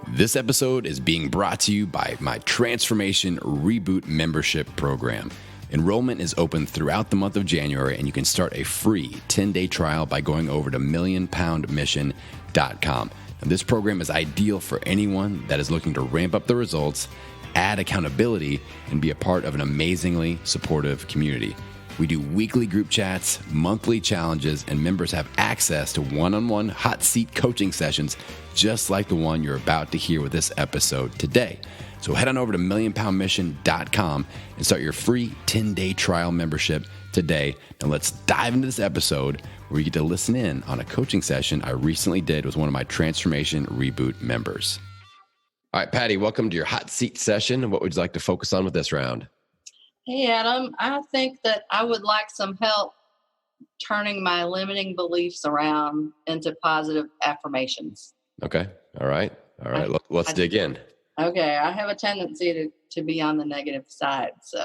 This episode is being brought to you by my Transformation Reboot membership program. Enrollment is open throughout the month of January, and you can start a free 10-day trial by going over to millionpoundmission.com. Now, this program is ideal for anyone that is looking to ramp up the results, add accountability, and be a part of an amazingly supportive community. We do weekly group chats, monthly challenges, and members have access to one-on-one hot seat coaching sessions just like the one you're about to hear with this episode today. So head on over to millionpoundmission.com and start your free 10-day trial membership today. Now let's dive into this episode where you get to listen in on a coaching session I recently did with one of my Transformation Reboot members. All right, Patty, welcome to your hot seat session. What would you like to focus on with this round? Hey, Adam, I think that I would like some help turning my limiting beliefs around into positive affirmations. Okay. All right. Let's dig in. Okay. I have a tendency to be on the negative side, so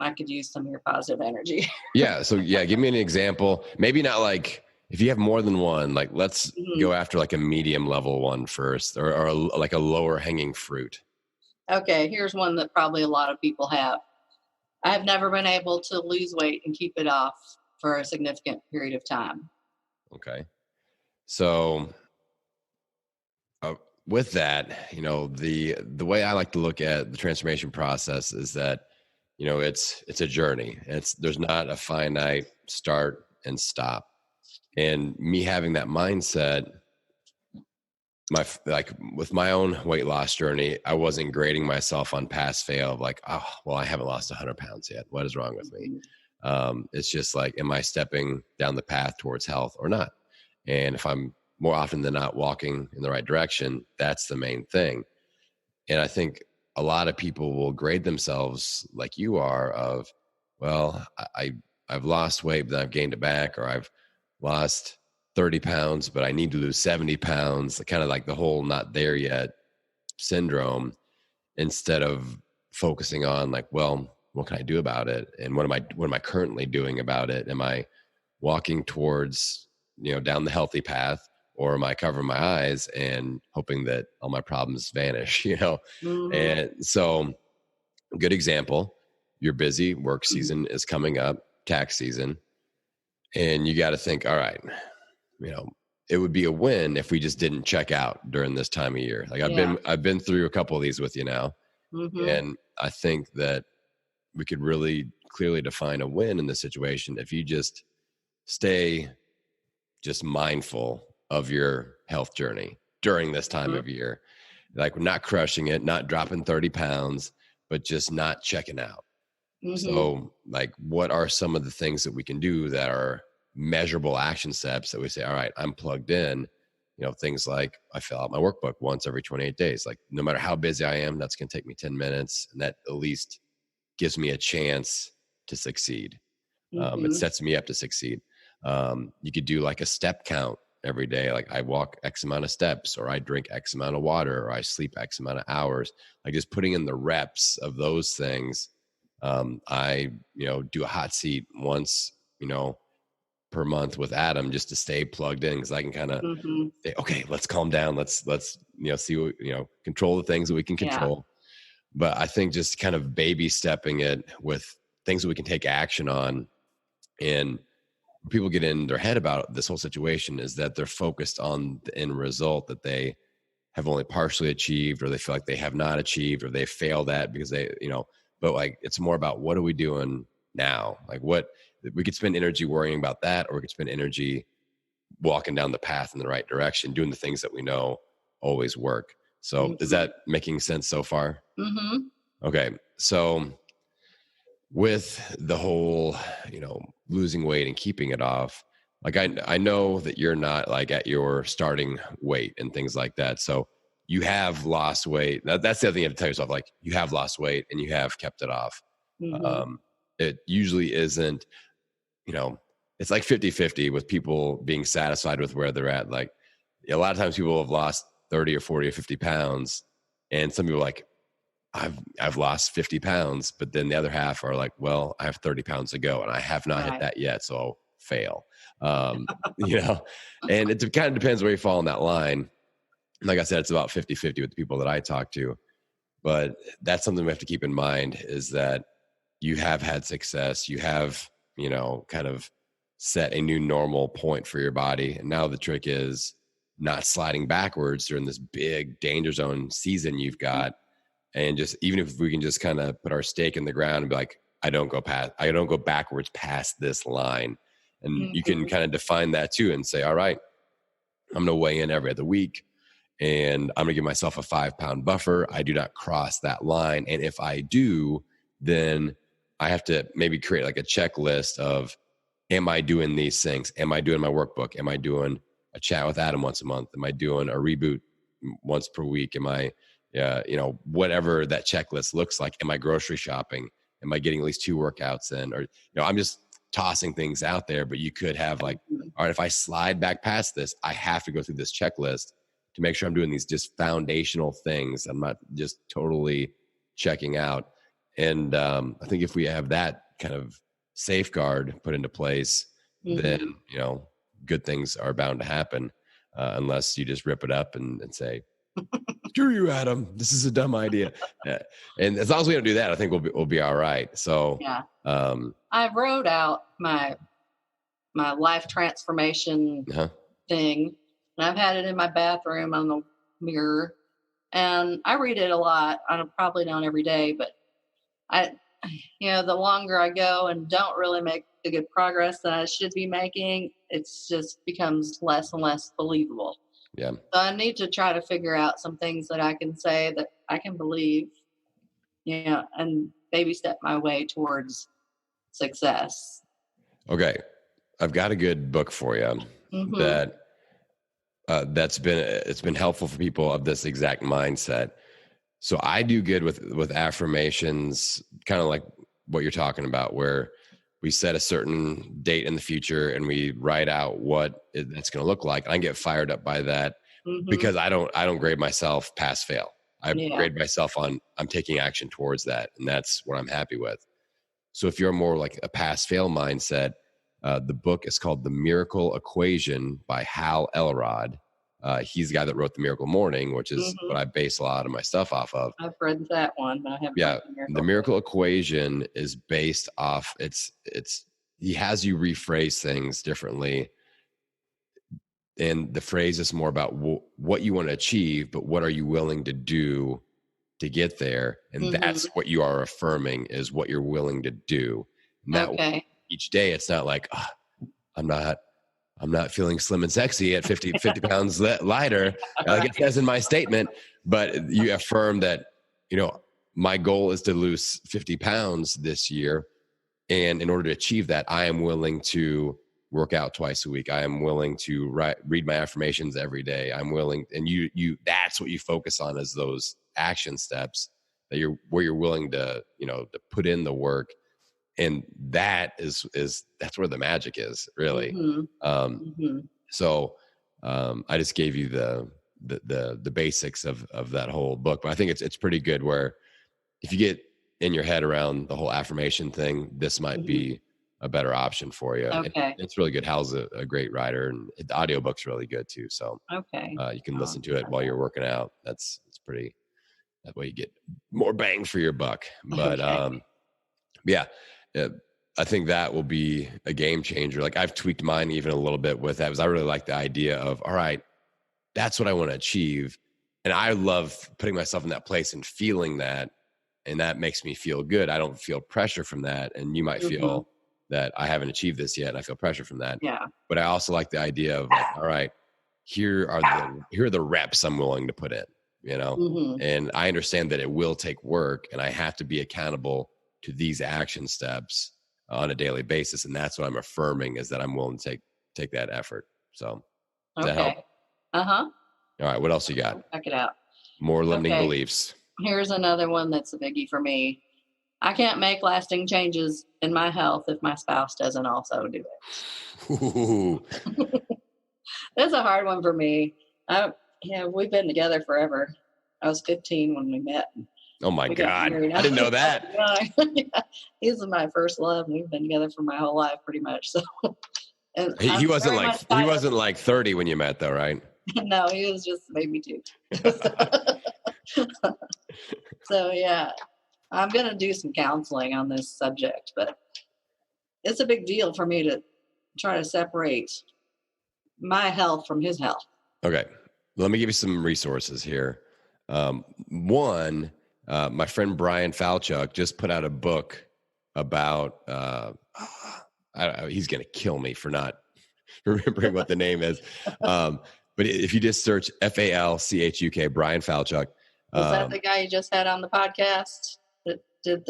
I could use some of your positive energy. Yeah. So give me an example. Maybe not like if you have more than one, like let's go after like a medium level one first or like a lower hanging fruit. Okay. Here's one that probably a lot of people have. I have never been able to lose weight and keep it off for a significant period of time. Okay. So with that, the way I like to look at the transformation process is that, it's a journey. There's not a finite start and stop. And me having that mindset, with my own weight loss journey, I wasn't grading myself on pass fail of like, oh, well, I haven't lost 100 pounds yet. What is wrong with me? It's just like, am I stepping down the path towards health or not? And if I'm more often than not walking in the right direction, that's the main thing. And I think a lot of people will grade themselves like you are of, well, I've lost weight, but then I've gained it back, or I've lost 30 pounds, but I need to lose 70 pounds, kind of like the whole not there yet syndrome, instead of focusing on like, well, what can I do about it? And what am I currently doing about it? Am I walking towards, down the healthy path, or am I covering my eyes and hoping that all my problems vanish, And so good example, you're busy, work season is coming up, tax season, and you got to think, all right, it would be a win if we just didn't check out during this time of year. Like I've been through a couple of these with you now. And I think that we could really clearly define a win in this situation if you just stay just mindful of your health journey during this time of year. Like we're not crushing it, not dropping 30 pounds, but just not checking out. So like, what are some of the things that we can do that are measurable action steps that we say, all right, I'm plugged in, things like I fill out my workbook once every 28 days. Like no matter how busy I am, that's going to take me 10 minutes. And that at least gives me a chance to succeed. It sets me up to succeed. You could do like a step count every day. Like I walk X amount of steps, or I drink X amount of water, or I sleep X amount of hours. Like just putting in the reps of those things. I, do a hot seat once, per month with Adam just to stay plugged in, because I can kind of say, okay, let's calm down. Let's see what, control the things that we can control. But I think just kind of baby stepping it with things that we can take action on. And people get in their head about this whole situation is that they're focused on the end result that they have only partially achieved, or they feel like they have not achieved, or they failed at because they, but like, it's more about what are we doing now? Like we could spend energy worrying about that, or we could spend energy walking down the path in the right direction, doing the things that we know always work. So is that making sense so far? Okay. So with the whole, losing weight and keeping it off, like I know that you're not like at your starting weight and things like that. So you have lost weight. That's the other thing you have to tell yourself, like you have lost weight and you have kept it off. It usually isn't, it's like 50-50 with people being satisfied with where they're at. Like a lot of times people have lost 30 or 40 or 50 pounds. And some people are like, I've lost 50 pounds, but then the other half are like, well, I have 30 pounds to go and I have not hit that yet. So I'll fail, and it kind of depends where you fall on that line. Like I said, it's about 50-50 with the people that I talk to. But that's something we have to keep in mind, is that you have had success. You have, kind of set a new normal point for your body. And now the trick is not sliding backwards during this big danger zone season you've got. And just, even if we can just kind of put our stake in the ground and be like, I don't go backwards past this line. And you can kind of define that too and say, all right, I'm going to weigh in every other week, and I'm going to give myself a 5-pound buffer. I do not cross that line. And if I do, then I have to maybe create like a checklist of, am I doing these things? Am I doing my workbook? Am I doing a chat with Adam once a month? Am I doing a reboot once per week? Am I, whatever that checklist looks like? Am I grocery shopping? Am I getting at least 2 workouts in? Or, I'm just tossing things out there, but you could have like, all right, if I slide back past this, I have to go through this checklist to make sure I'm doing these just foundational things. I'm not just totally checking out. And I think if we have that kind of safeguard put into place, then, good things are bound to happen, unless you just rip it up and say, screw you, Adam, this is a dumb idea. And as long as we don't do that, I think we'll be all right. So yeah, I wrote out my life transformation thing, and I've had it in my bathroom on the mirror, and I read it a lot. I probably don't every day, but the longer I go and don't really make the good progress that I should be making, it's just becomes less and less believable. Yeah. So I need to try to figure out some things that I can say that I can believe, and baby step my way towards success. Okay. I've got a good book for you it's been helpful for people of this exact mindset. So I do good with affirmations, kind of like what you're talking about, where we set a certain date in the future and we write out what it's going to look like. I get fired up by that because I don't grade myself pass fail. I grade myself on, I'm taking action towards that. And that's what I'm happy with. So if you're more like a pass fail mindset, the book is called The Miracle Equation by Hal Elrod. He's the guy that wrote The Miracle Morning, which is what I base a lot of my stuff off of. I've read that one, but I haven't read The Miracle Equation is based off, he has you rephrase things differently. And the phrase is more about what you want to achieve, but what are you willing to do to get there? And that's what you are affirming, is what you're willing to do. And that each day, it's not like, I'm not feeling slim and sexy at 50 pounds lighter, like it says in my statement, but you affirm that, my goal is to lose 50 pounds this year. And in order to achieve that, I am willing to work out twice a week. I am willing to read my affirmations every day. I'm willing, and that's what you focus on, is those action steps that where you're willing to, to put in the work. And that that's where the magic is, really. So I just gave you the basics of that whole book, but I think it's pretty good, where if you get in your head around the whole affirmation thing, this might be a better option for you. Okay. It's really good. Hal's a great writer, and the audiobook's really good too. So you can listen to it while you're working out. It's pretty, that way you get more bang for your buck. But I think that will be a game changer. Like, I've tweaked mine even a little bit with that, because I really like the idea of, all right, that's what I want to achieve. And I love putting myself in that place and feeling that. And that makes me feel good. I don't feel pressure from that. And you might feel that I haven't achieved this yet, and I feel pressure from that. Yeah. But I also like the idea of, like, all right, here are the reps I'm willing to put in, and I understand that it will take work, and I have to be accountable to these action steps on a daily basis. And that's what I'm affirming, is that I'm willing to take that effort. So does that help? All right. What else you got? Check it out. More limiting beliefs. Here's another one that's a biggie for me. I can't make lasting changes in my health if my spouse doesn't also do it. Ooh. That's a hard one for me. We've been together forever. I was 15 when we met. Oh my God. I didn't know that. He's my first love. We've been together for my whole life, pretty much. So, and he wasn't like 30 when you met, though, right? No, he was just maybe 2. So yeah, I'm gonna do some counseling on this subject, but it's a big deal for me to try to separate my health from his health. Okay. Let me give you some resources here. One, my friend Brian Falchuk just put out a book about, he's going to kill me for not remembering what the name is. But if you just search Falchuk, Brian Falchuk. Was that the guy you just had on the podcast that did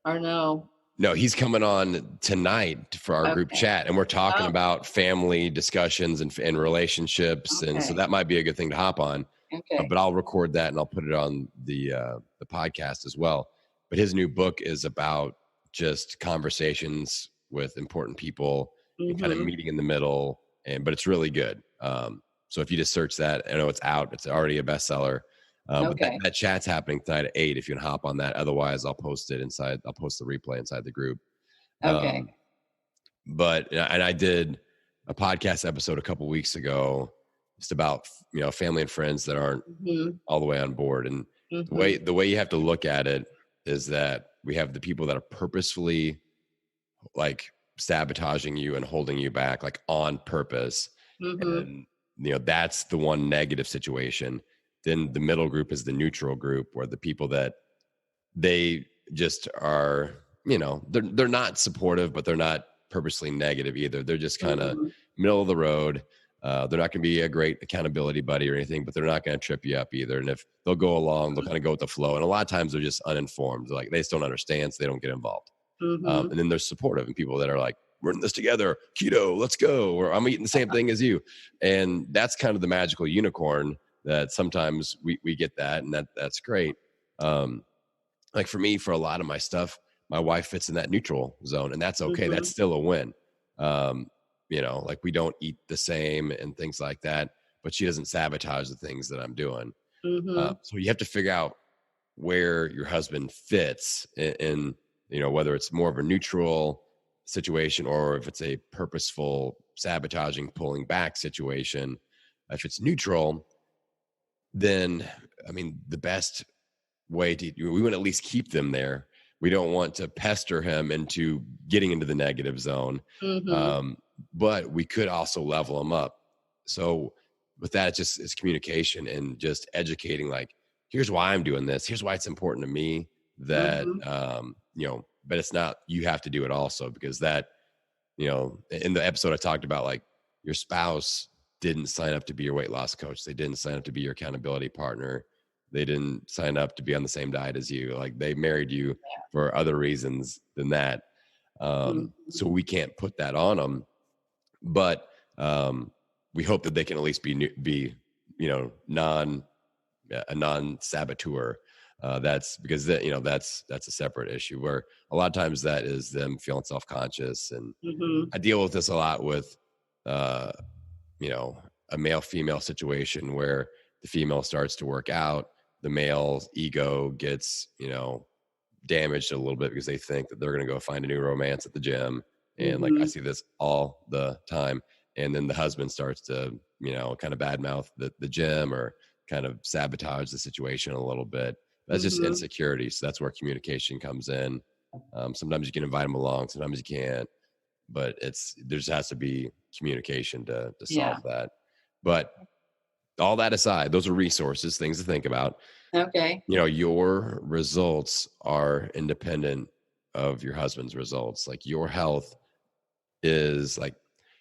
or no? No, he's coming on tonight for our group chat, and we're talking about family discussions and relationships, and so that might be a good thing to hop on. Okay. But I'll record that and I'll put it on the podcast as well. But his new book is about just conversations with important people and kind of meeting in the middle, but it's really good. So if you just search that, I know it's out. It's already a bestseller. But that chat's happening tonight at 8 if you can hop on that. Otherwise, I'll post it inside. I'll post the replay inside the group. Okay. And I did a podcast episode a couple weeks ago just about, family and friends that aren't all the way on board. And the way you have to look at it is that we have the people that are purposefully like sabotaging you and holding you back, like on purpose. And, that's the one negative situation. Then the middle group is the neutral group, where the people that they just are, they're not supportive, but they're not purposely negative either. They're just kind of middle of the road. They're not going to be a great accountability buddy or anything, but they're not going to trip you up either. And if they'll go along, they'll kind of go with the flow. And a lot of times they're just uninformed. They're like, they just don't understand, so they don't get involved. And then there's supportive and people that are like, we're in this together, keto, let's go. Or I'm eating the same thing as you. And that's kind of the magical unicorn that sometimes we get that, and that's great. Like for me, for a lot of my stuff, my wife fits in that neutral zone, and that's okay. That's still a win. Like we don't eat the same and things like that, but she doesn't sabotage the things that I'm doing. So you have to figure out where your husband fits in, whether it's more of a neutral situation or if it's a purposeful sabotaging, pulling back situation. If it's neutral, then, the best way we want to at least keep them there. We don't want to pester him into getting into the negative zone. But we could also level them up. So with that, it's communication and just educating, like, here's why I'm doing this. Here's why it's important to me that, but it's not, you have to do it also, because that, in the episode I talked about, like, your spouse didn't sign up to be your weight loss coach. They didn't sign up to be your accountability partner. They didn't sign up to be on the same diet as you. Like, they married you for other reasons than that. So we can't put that on them, but we hope that they can at least be a non-saboteur. That's because that's a separate issue, where a lot of times that is them feeling self-conscious. And I deal with this a lot with, a male-female situation where the female starts to work out, the male's ego gets, damaged a little bit because they think that they're going to go find a new romance at the gym. And like, I see this all the time. And then the husband starts to, kind of badmouth the gym or kind of sabotage the situation a little bit. That's just insecurity. So that's where communication comes in. Sometimes you can invite them along, sometimes you can't, but there just has to be communication to solve that. But all that aside, those are resources, things to think about. Okay. Your results are independent of your husband's results. Like, your health is like,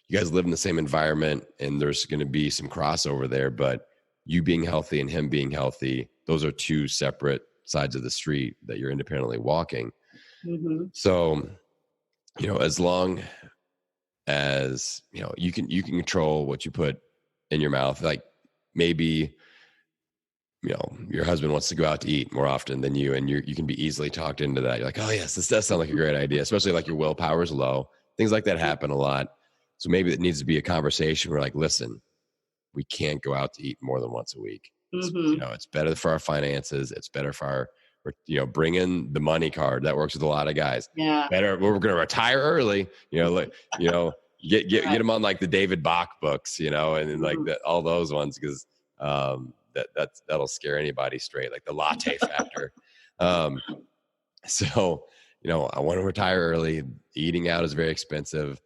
you guys live in the same environment and there's going to be some crossover there, but you being healthy and him being healthy, those are two separate sides of the street that you're independently walking. So, as long as, you can control what you put in your mouth. Like, maybe, your husband wants to go out to eat more often than you, and you can be easily talked into that. You're like, oh yes, this does sound like a great idea, especially like your willpower is low. Things like that happen a lot. So maybe it needs to be a conversation where, like, listen, we can't go out to eat more than once a week. It's better for our finances. It's better for bring in the money card. That works with a lot of guys. Yeah. Better. We're going to retire early, get them on like the David Bach books, you know, and like all those ones, because that'll scare anybody straight, like the latte factor. So, you know, I want to retire early. Eating out is very expensive.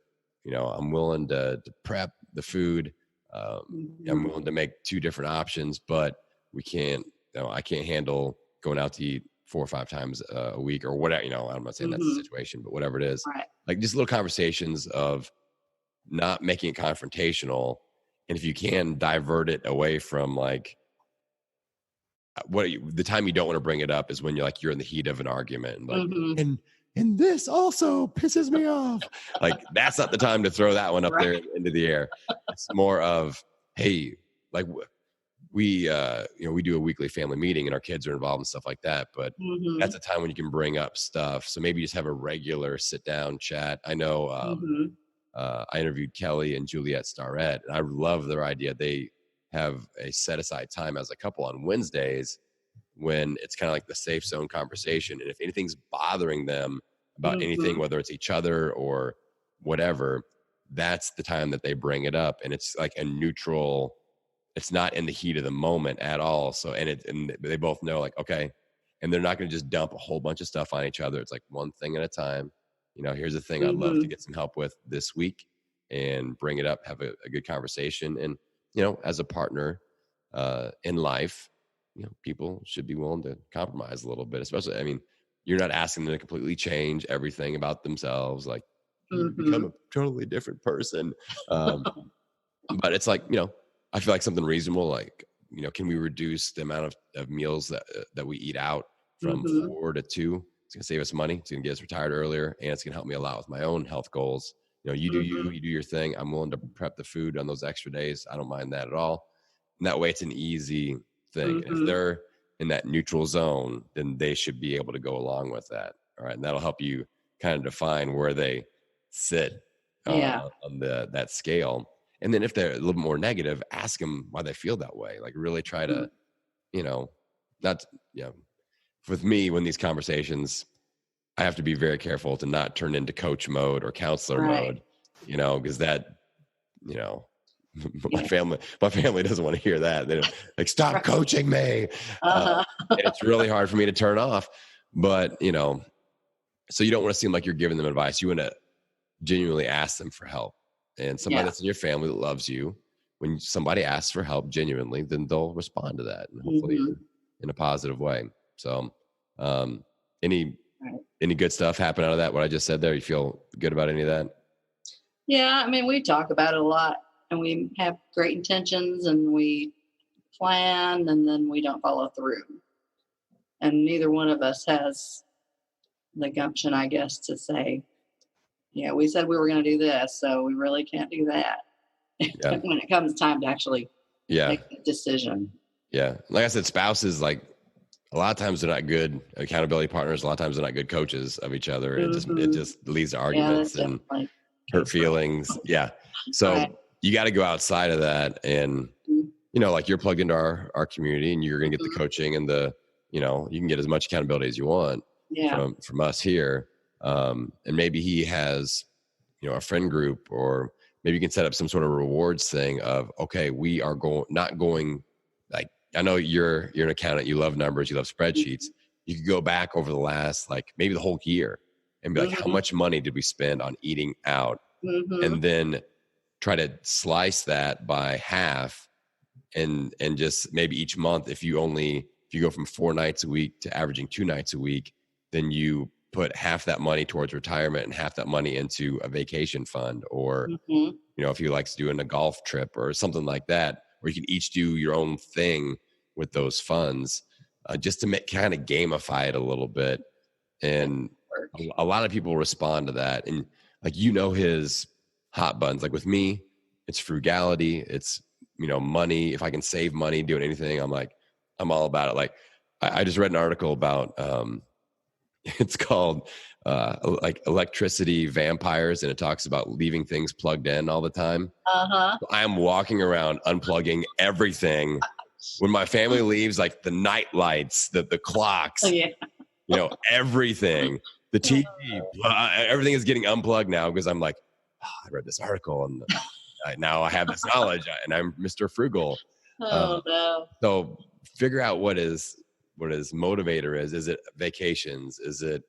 You know, I'm willing to prep the food. I'm willing to make 2 different options, but we can't, you know, I can't handle going out to eat 4 or 5 times a week or whatever, you know. I'm not saying that's the situation, but whatever it is, like just little conversations of not making it confrontational. And if you can divert it away from like, the time you don't want to bring it up is when you're in the heat of an argument, and like, and this also pisses me off. Like, that's not the time to throw that one up there into the air. It's more of, hey, like we, you know, we do a weekly family meeting and our kids are involved and stuff like that. But that's a time when you can bring up stuff. So maybe just have a regular sit down chat. I know I interviewed Kelly and Juliet Starrett, and I love their idea. They have a set aside time as a couple on Wednesdays when it's kind of like the safe zone conversation. And if anything's bothering them about anything, whether it's each other or whatever, that's the time that they bring it up. And it's like a neutral, it's not in the heat of the moment at all. So, and they both know, like, okay, and they're not going to just dump a whole bunch of stuff on each other. It's like one thing at a time. You know, here's the thing I'd love to get some help with this week, and bring it up, have a good conversation. And, you know, as a partner in life, you know, people should be willing to compromise a little bit, especially, I mean, you're not asking them to completely change everything about themselves, like become a totally different person. But it's like, you know, I feel like something reasonable, like, you know, can we reduce the amount of meals that we eat out from 4 to 2? It's going to save us money. It's going to get us retired earlier, and it's going to help me a lot with my own health goals. You know, you do you do your thing. I'm willing to prep the food on those extra days. I don't mind that at all. And that way it's an easy thing. If they're in that neutral zone, then they should be able to go along with that. All right. And that'll help you kind of define where they sit on that scale. And then if they're a little bit more negative, ask them why they feel that way. Like, really try to, you know, not, you know, with me, when these conversations, I have to be very careful to not turn into coach mode or counselor mode, you know, because that, you know, my family doesn't want to hear that. They don't, like, stop coaching me. It's really hard for me to turn off, but, you know, so you don't want to seem like you're giving them advice. You want to genuinely ask them for help. And somebody that's in your family that loves you, when somebody asks for help genuinely, then they'll respond to that, and hopefully in a positive way. So, any good stuff happen out of that? What I just said there, you feel good about any of that? Yeah. I mean, we talk about it a lot, and we have great intentions, and we plan, and then we don't follow through. And neither one of us has the gumption, I guess, to say, yeah, we said we were going to do this, so we really can't do that. When it comes time to actually make a decision. Yeah. Like I said, spouses, like, a lot of times they're not good accountability partners. A lot of times they're not good coaches of each other. It just leads to arguments and hurt feelings. Yeah. So you got to go outside of that, and, you know, like, you're plugged into our community, and you're going to get the coaching and the, you know, you can get as much accountability as you want from us here. And maybe he has, you know, a friend group, or maybe you can set up some sort of rewards thing of, okay, we are not going, like, I know you're an accountant, you love numbers, you love spreadsheets. You could go back over the last, like, maybe the whole year, and be like, how much money did we spend on eating out? And then try to slice that by half, and just maybe each month, if you go from 4 nights a week to averaging 2 nights a week, then you put half that money towards retirement and half that money into a vacation fund, or, you know, if you like doing a golf trip or something like that, or you can each do your own thing with those funds, just to kind of gamify it a little bit. And a lot of people respond to that. And, like, you know, his hot buttons, like with me, it's frugality. It's, you know, money. If I can save money doing anything, I'm all about it. Like, I just read an article about, it's called like electricity vampires, and it talks about leaving things plugged in all the time. I'm walking around unplugging everything. When my family leaves, like the night lights, the clocks, you know, everything, the TV, everything is getting unplugged now, because I'm like, I read this article and now I have this knowledge and I'm Mr. Frugal. No. So figure out what his motivator is. Is it vacations? Is it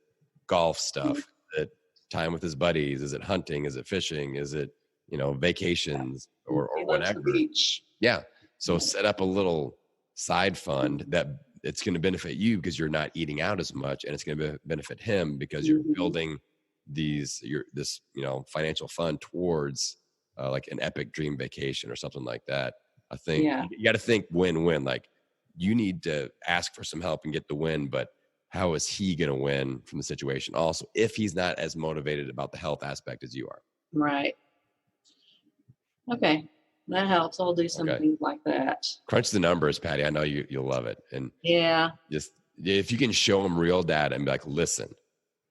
golf stuff? Is it time with his buddies? Is it hunting? Is it fishing? Is it, vacations or whatever? Beach. Yeah. So set up a little side fund that it's going to benefit you because you're not eating out as much, and it's going to benefit him because you're building this financial fund towards like an epic dream vacation or something like that. I think you got to think win-win. Like, you need to ask for some help and get the win, but how is he going to win from the situation? Also, if he's not as motivated about the health aspect as you are. Right. Okay. That helps. I'll do something like that. Crunch the numbers, Patty. I know you'll love it. And just if you can show them real data and be like, listen,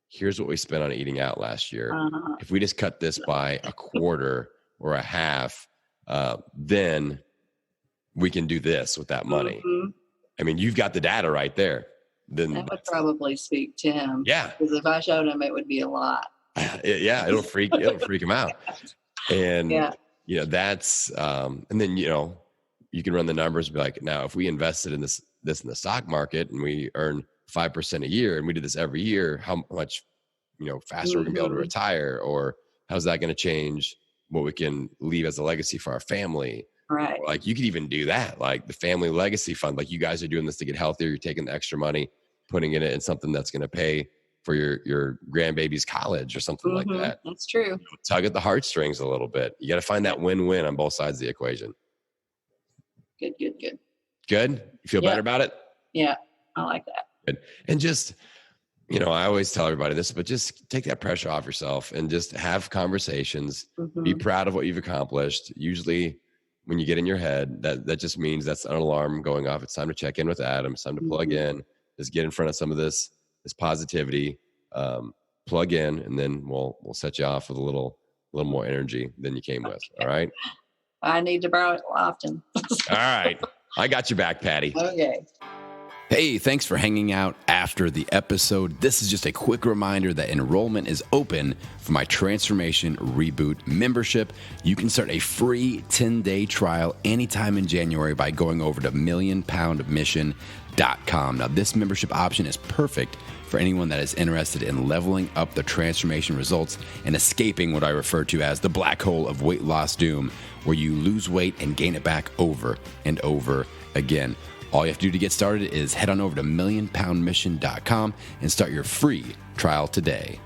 here's what we spent on eating out last year. If we just cut this by a quarter or a half, then we can do this with that money. I mean, you've got the data right there. Then that would probably speak to him. Yeah. Because if I showed him, it would be a lot. It'll freak him out. And that's and then you can run the numbers and be like, now if we invested in this in the stock market and we earn 5% a year and we did this every year, how much faster we're gonna be able to retire, or how's that going to change what we can leave as a legacy for our family? Right. Or like, you could even do that, like the family legacy fund. Like, you guys are doing this to get healthier. You're taking the extra money, putting it in something that's going to pay for your grandbaby's college or something like that. That's true. Tug at the heartstrings a little bit. You got to find that win-win on both sides of the equation. Good. Good? You feel better about it? Yeah, I like that. Good. And just, I always tell everybody this, but just take that pressure off yourself and just have conversations. Be proud of what you've accomplished. Usually when you get in your head, that just means that's an alarm going off. It's time to check in with Adam. It's time to plug in. Just get in front of some of this positivity, plug in, and then we'll set you off with a little more energy than you came with. All right. I need to borrow it often. All right. I got your back, Patty. Okay. Hey, thanks for hanging out after the episode. This is just a quick reminder that enrollment is open for my Transformation Reboot membership. You can start a free 10-day trial anytime in January by going over to millionpoundmission.com. Now, this membership option is perfect for anyone that is interested in leveling up the transformation results and escaping what I refer to as the black hole of weight loss doom, where you lose weight and gain it back over and over again. All you have to do to get started is head on over to millionpoundmission.com and start your free trial today.